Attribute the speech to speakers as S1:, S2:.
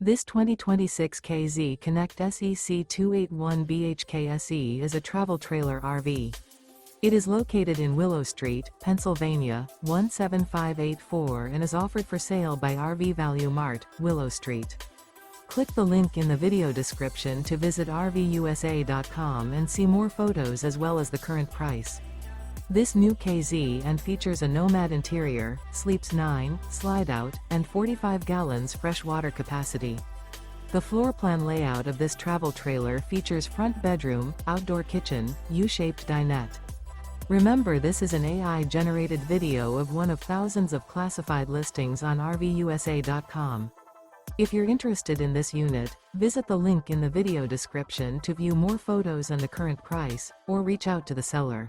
S1: This 2026 K-Z Connect SE C281BHKSE is a travel trailer RV. It is located in Willow Street, Pennsylvania, 17584 and is offered for sale by RV Value Mart, Willow Street. Click the link in the video description to visit RVUSA.com and see more photos as well as the current price. This new K-Z and features a Nomad interior, sleeps 9, Slideout, and 45 gallons fresh water capacity. The floor plan layout of this travel trailer features front bedroom, outdoor kitchen, U-shaped dinette. Remember, this is an AI-generated video of one of thousands of classified listings on RVUSA.com. If you're interested in this unit, visit the link in the video description to view more photos and the current price, or reach out to the seller.